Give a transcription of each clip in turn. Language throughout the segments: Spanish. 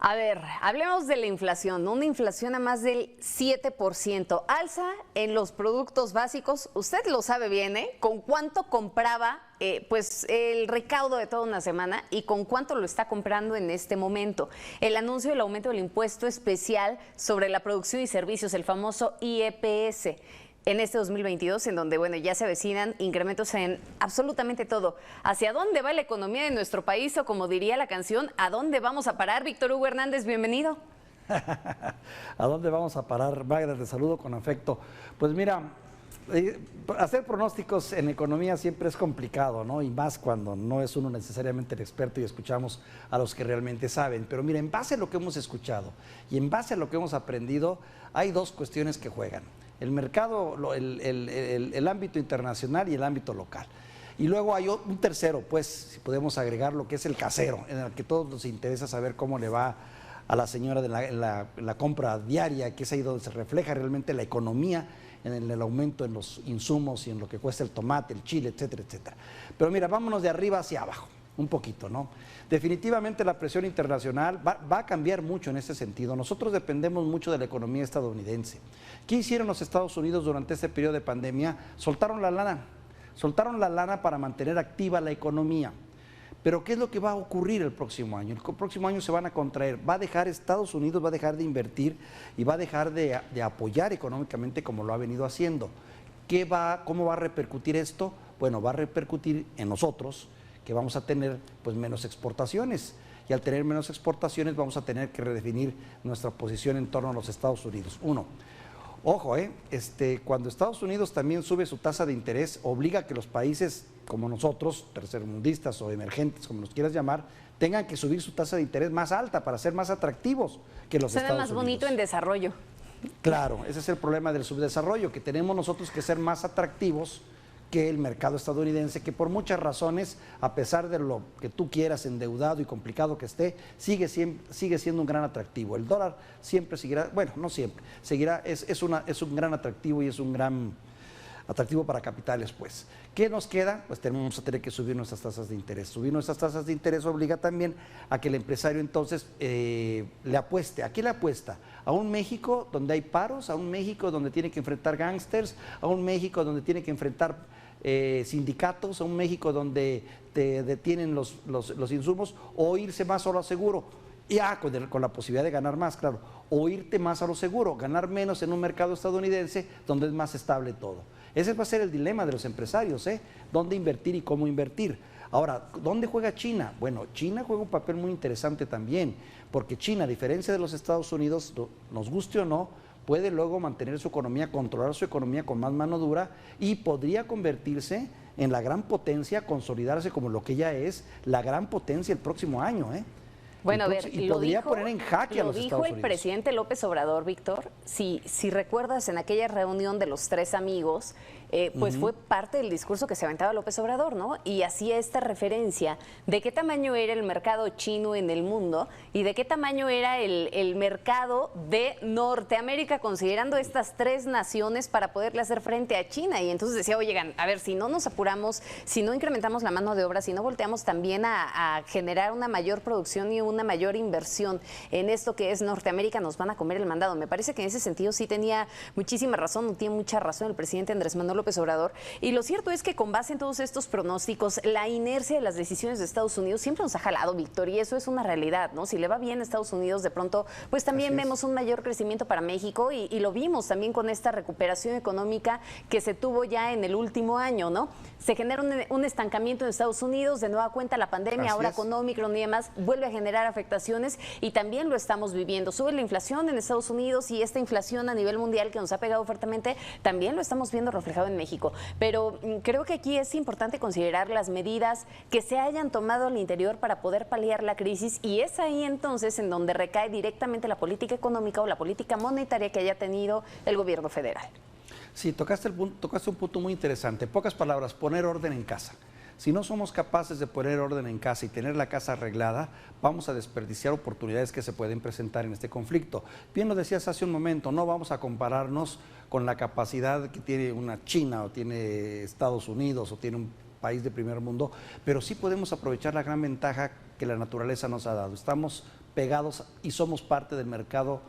A ver, hablemos de la inflación, una inflación a más del 7%, alza en los productos básicos, usted lo sabe bien, ¿eh? ¿Con cuánto compraba pues el recaudo de toda una semana y con cuánto lo está comprando en este momento? El anuncio del aumento del impuesto especial sobre la producción y servicios, el famoso IEPS. En este 2022, en donde, bueno, ya se avecinan incrementos en absolutamente todo. ¿Hacia dónde va la economía de nuestro país? O como diría la canción, ¿a dónde vamos a parar? Víctor Hugo Hernández, bienvenido. ¿A dónde vamos a parar? Magda, te saludo con afecto. Pues mira, hacer pronósticos en economía siempre es complicado, ¿no? Y más cuando no es uno necesariamente el experto y escuchamos a los que realmente saben. Pero mira, en base a lo que hemos escuchado y en base a lo que hemos aprendido, hay dos cuestiones que juegan. El mercado, el ámbito internacional y el ámbito local. Y luego hay un tercero, pues, si podemos agregar, lo que es el casero, en el que todos nos interesa saber cómo le va a la señora de la compra diaria, que es ahí donde se refleja realmente la economía, en el aumento en los insumos y en lo que cuesta el tomate, el chile, etcétera, etcétera. Pero mira, vámonos de arriba hacia abajo, un poquito, ¿no? Definitivamente la presión internacional va a cambiar mucho en ese sentido. Nosotros dependemos mucho de la economía estadounidense. ¿Qué hicieron los Estados Unidos durante este periodo de pandemia? Soltaron la lana para mantener activa la economía. Pero ¿qué es lo que va a ocurrir el próximo año? El próximo año se van a contraer, Estados Unidos va a dejar de invertir y va a dejar de apoyar económicamente como lo ha venido haciendo. ¿Cómo va a repercutir esto? Bueno, va a repercutir en nosotros, que vamos a tener pues menos exportaciones, y al tener menos exportaciones vamos a tener que redefinir nuestra posición en torno a los Estados Unidos. Ojo, cuando Estados Unidos también sube su tasa de interés, obliga a que los países como nosotros, tercermundistas o emergentes, como los quieras llamar, tengan que subir su tasa de interés más alta para ser más atractivos que los Estados Unidos. Suena más bonito en desarrollo. Claro, ese es el problema del subdesarrollo, que tenemos nosotros que ser más atractivos que el mercado estadounidense, que por muchas razones, a pesar de lo que tú quieras, endeudado y complicado que esté, sigue siendo un gran atractivo. El dólar siempre seguirá, bueno, no siempre, seguirá, es un gran atractivo y es un gran atractivo para capitales, pues. ¿Qué nos queda? Pues vamos a tener que subir nuestras tasas de interés. Subir nuestras tasas de interés obliga también a que el empresario entonces le apueste. ¿A qué le apuesta? A un México donde hay paros, a un México donde tiene que enfrentar gángsters, a un México donde tiene que enfrentar sindicatos, a un México donde te detienen los insumos, o irse más solo a seguro, con la posibilidad de ganar más, claro, o irte más a lo seguro, ganar menos en un mercado estadounidense donde es más estable todo. Ese va a ser el dilema de los empresarios, ¿dónde invertir y cómo invertir? Ahora, ¿dónde juega China? Bueno, China juega un papel muy interesante también, porque China, a diferencia de los Estados Unidos, nos guste o no, puede luego mantener su economía, controlar su economía con más mano dura y podría convertirse en la gran potencia, consolidarse como lo que ya es, la gran potencia el próximo año, Bueno, entonces, a ver, y podría poner en jaque a los Estados Unidos. Lo dijo el presidente López Obrador, Víctor. Si recuerdas, en aquella reunión de los tres amigos, pues fue parte del discurso que se aventaba López Obrador, ¿no? Y hacía esta referencia de qué tamaño era el mercado chino en el mundo y de qué tamaño era el mercado de Norteamérica, considerando estas tres naciones para poderle hacer frente a China. Y entonces decía, oigan, a ver, si no nos apuramos, si no incrementamos la mano de obra, si no volteamos también a generar una mayor producción y una mayor inversión en esto que es Norteamérica, nos van a comer el mandado. Me parece que en ese sentido sí tenía muchísima razón, no tiene mucha razón el presidente Andrés Manuel López Obrador. Y lo cierto es que con base en todos estos pronósticos, la inercia de las decisiones de Estados Unidos siempre nos ha jalado, Víctor, y eso es una realidad, ¿no? Si le va bien a Estados Unidos, de pronto, pues también vemos un mayor crecimiento para México y lo vimos también con esta recuperación económica que se tuvo ya en el último año, ¿no? Se genera un estancamiento en Estados Unidos, de nueva cuenta la pandemia, ahora con Omicron y demás, vuelve a generar afectaciones y también lo estamos viviendo. Sube la inflación en Estados Unidos y esta inflación a nivel mundial que nos ha pegado fuertemente, también lo estamos viendo reflejado en México. Pero creo que aquí es importante considerar las medidas que se hayan tomado al interior para poder paliar la crisis, y es ahí entonces en donde recae directamente la política económica o la política monetaria que haya tenido el gobierno federal. Sí, tocaste un punto muy interesante. En pocas palabras, poner orden en casa. Si no somos capaces de poner orden en casa y tener la casa arreglada, vamos a desperdiciar oportunidades que se pueden presentar en este conflicto. Bien lo decías hace un momento, no vamos a compararnos con la capacidad que tiene una China o tiene Estados Unidos o tiene un país de primer mundo, pero sí podemos aprovechar la gran ventaja que la naturaleza nos ha dado. Estamos pegados y somos parte del mercado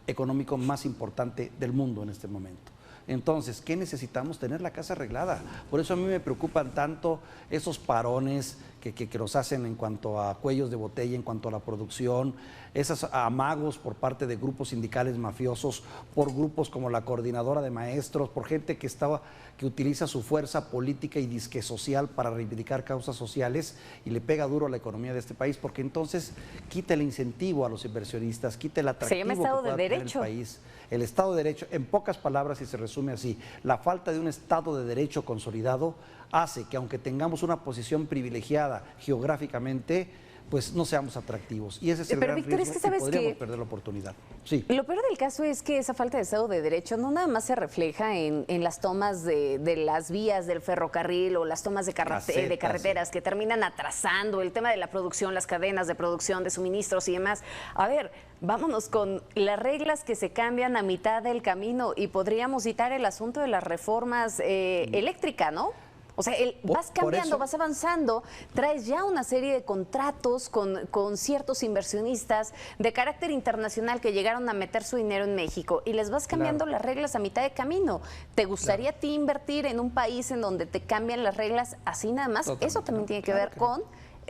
económico más importante del mundo en este momento. Entonces, ¿qué necesitamos? Tener la casa arreglada. Por eso a mí me preocupan tanto esos parones que nos hacen en cuanto a cuellos de botella, en cuanto a la producción, esos amagos por parte de grupos sindicales mafiosos, por grupos como la Coordinadora de Maestros, por gente que utiliza su fuerza política y disque social para reivindicar causas sociales y le pega duro a la economía de este país, porque entonces quita el incentivo a los inversionistas, quita el atractivo que pueda tener el país. El Estado de Derecho, en pocas palabras, y se resume así, la falta de un Estado de Derecho consolidado hace que, aunque tengamos una posición privilegiada geográficamente, pues no seamos atractivos. Y ese es el gran Víctor, riesgo, es que podríamos perder la oportunidad. Sí. Lo peor del caso es que esa falta de Estado de Derecho no nada más se refleja en las tomas de las vías del ferrocarril o las tomas de carreteras que terminan atrasando el tema de la producción, las cadenas de producción, de suministros y demás. A ver, vámonos con las reglas que se cambian a mitad del camino y podríamos citar el asunto de las reformas eléctricas, ¿no? O sea, vas cambiando, vas avanzando, traes ya una serie de contratos con ciertos inversionistas de carácter internacional que llegaron a meter su dinero en México y les vas cambiando las reglas a mitad de camino. ¿Te gustaría a ti invertir en un país en donde te cambian las reglas así nada más? Totalmente. Eso también tiene que ver con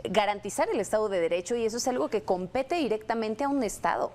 garantizar el Estado de Derecho y eso es algo que compete directamente a un Estado.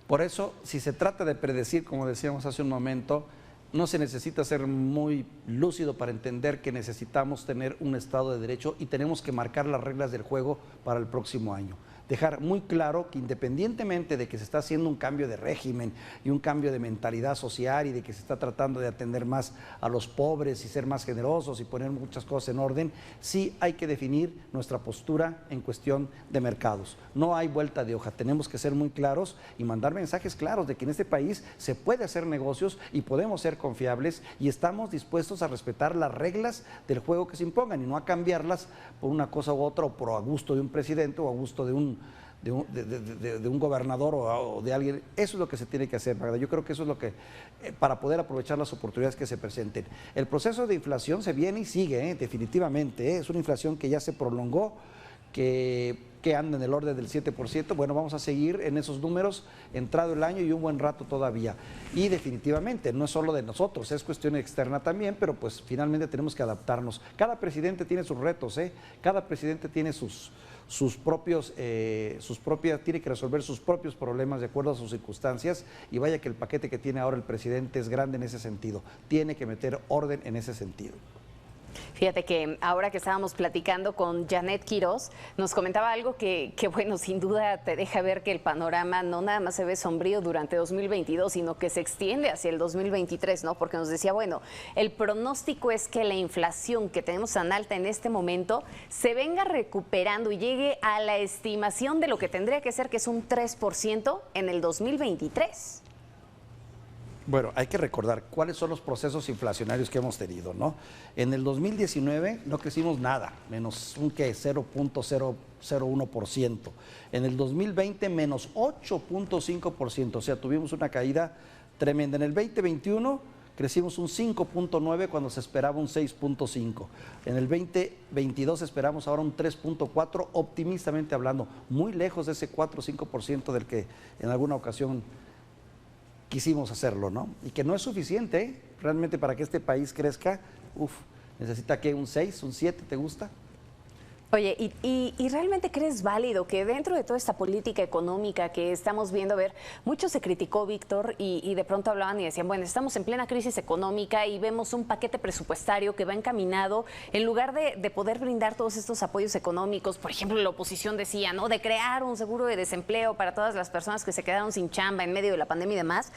Por eso, si se trata de predecir, como decíamos hace un momento, no se necesita ser muy lúcido para entender que necesitamos tener un Estado de Derecho y tenemos que marcar las reglas del juego para el próximo año. Dejar muy claro que independientemente de que se está haciendo un cambio de régimen y un cambio de mentalidad social y de que se está tratando de atender más a los pobres y ser más generosos y poner muchas cosas en orden, sí hay que definir nuestra postura en cuestión de mercados. No hay vuelta de hoja, tenemos que ser muy claros y mandar mensajes claros de que en este país se puede hacer negocios y podemos ser confiables y estamos dispuestos a respetar las reglas del juego que se impongan y no a cambiarlas por una cosa u otra o por a gusto de un presidente o a gusto de un gobernador o de alguien. Eso es lo que se tiene que hacer, ¿verdad? Yo creo que eso es lo que, para poder aprovechar las oportunidades que se presenten. El proceso de inflación se viene y sigue, definitivamente, es una inflación que ya se prolongó, que anda en el orden del 7%, bueno, vamos a seguir en esos números entrado el año y un buen rato todavía. Y definitivamente, no es solo de nosotros, es cuestión externa también, pero pues finalmente tenemos que adaptarnos. Cada presidente tiene sus retos, cada presidente tiene tiene que resolver sus propios problemas de acuerdo a sus circunstancias y vaya que el paquete que tiene ahora el presidente es grande en ese sentido, tiene que meter orden en ese sentido. Fíjate que ahora que estábamos platicando con Janet Quiroz, nos comentaba algo que bueno, sin duda te deja ver que el panorama no nada más se ve sombrío durante 2022, sino que se extiende hacia el 2023, ¿no? Porque nos decía, bueno, el pronóstico es que la inflación que tenemos tan alta en este momento se venga recuperando y llegue a la estimación de lo que tendría que ser, que es un 3% en el 2023. Bueno, hay que recordar cuáles son los procesos inflacionarios que hemos tenido, ¿no? En el 2019 no crecimos nada, menos un 0.001%. En el 2020 menos 8.5%, o sea, tuvimos una caída tremenda. En el 2021 crecimos un 5.9 cuando se esperaba un 6.5. En el 2022 esperamos ahora un 3.4, optimistamente hablando, muy lejos de ese 4 o 5% del que en alguna ocasión quisimos hacerlo, ¿no? Y que no es suficiente, realmente para que este país crezca, necesita que un 6, un 7, ¿te gusta? Oye, ¿y realmente crees válido que dentro de toda esta política económica que estamos viendo, a ver, mucho se criticó, Víctor, y de pronto hablaban y decían, bueno, estamos en plena crisis económica y vemos un paquete presupuestario que va encaminado, en lugar de poder brindar todos estos apoyos económicos, por ejemplo, la oposición decía, ¿no?, de crear un seguro de desempleo para todas las personas que se quedaron sin chamba en medio de la pandemia y demás,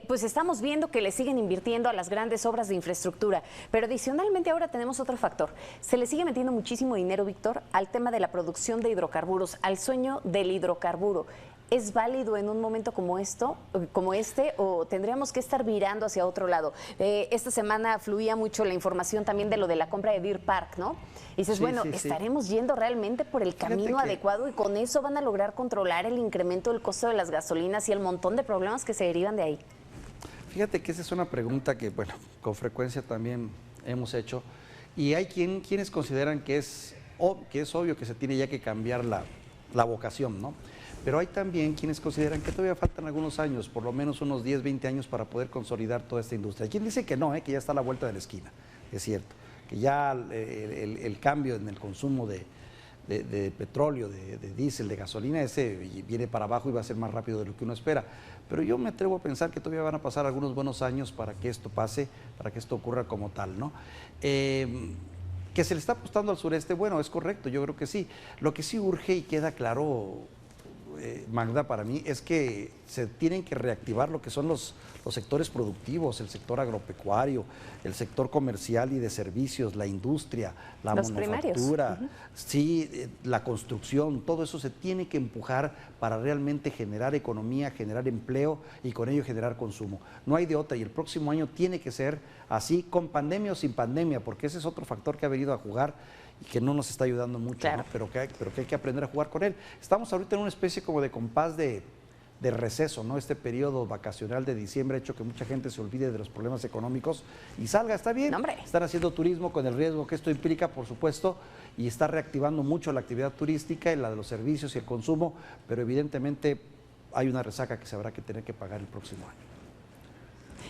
pues estamos viendo que le siguen invirtiendo a las grandes obras de infraestructura, pero adicionalmente ahora tenemos otro factor, se le sigue metiendo muchísimo dinero, Víctor, al tema de la producción de hidrocarburos, al sueño del hidrocarburo. ¿Es válido en un momento como este, o tendríamos que estar virando hacia otro lado? Esta semana fluía mucho la información también de lo de la compra de Deer Park, ¿no? Y dices, ¿estaremos yendo realmente por el camino adecuado y con eso van a lograr controlar el incremento del costo de las gasolinas y el montón de problemas que se derivan de ahí? Fíjate que esa es una pregunta que, bueno, con frecuencia también hemos hecho y hay quienes consideran que es obvio que se tiene ya que cambiar la vocación, ¿no? Pero hay también quienes consideran que todavía faltan algunos años, por lo menos unos 10, 20 años para poder consolidar toda esta industria. Hay quien dice que no, que ya está a la vuelta de la esquina, es cierto, que ya el cambio en el consumo de petróleo, de diésel, de gasolina, ese viene para abajo y va a ser más rápido de lo que uno espera. Pero yo me atrevo a pensar que todavía van a pasar algunos buenos años para que esto pase, para que esto ocurra como tal, ¿no? Que se le está apostando al sureste, bueno, es correcto, yo creo que sí. Lo que sí urge y queda claro, Magda, para mí, es que se tienen que reactivar lo que son los sectores productivos, el sector agropecuario, el sector comercial y de servicios, la industria, la manufactura, sí, la construcción, todo eso se tiene que empujar para realmente generar economía, generar empleo y con ello generar consumo. No hay de otra, y el próximo año tiene que ser así, con pandemia o sin pandemia, porque ese es otro factor que ha venido a jugar y que no nos está ayudando mucho, claro, ¿no? pero que hay que aprender a jugar con él. Estamos ahorita en una especie como de compás de receso, ¿no? Este periodo vacacional de diciembre ha hecho que mucha gente se olvide de los problemas económicos y salga, está bien. No, están haciendo turismo con el riesgo que esto implica, por supuesto, y está reactivando mucho la actividad turística y la de los servicios y el consumo, pero evidentemente hay una resaca que se habrá que tener que pagar el próximo año.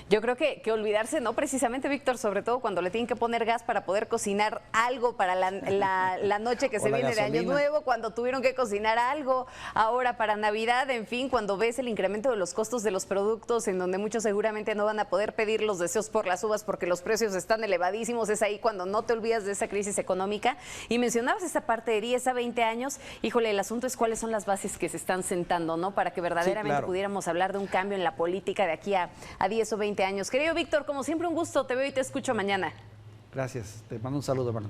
Yo creo que olvidarse, no precisamente, Víctor, sobre todo cuando le tienen que poner gas para poder cocinar algo para la noche que se viene de Año Nuevo, cuando tuvieron que cocinar algo ahora para Navidad, en fin, cuando ves el incremento de los costos de los productos, en donde muchos seguramente no van a poder pedir los deseos por las uvas porque los precios están elevadísimos, es ahí cuando no te olvidas de esa crisis económica. Y mencionabas esa parte de 10 a 20 años, híjole, el asunto es cuáles son las bases que se están sentando, ¿no? Para que verdaderamente pudiéramos hablar de un cambio en la política de aquí a 10 o 20 años. Querido Víctor, como siempre un gusto, te veo y te escucho mañana. Gracias, te mando un saludo, Marta.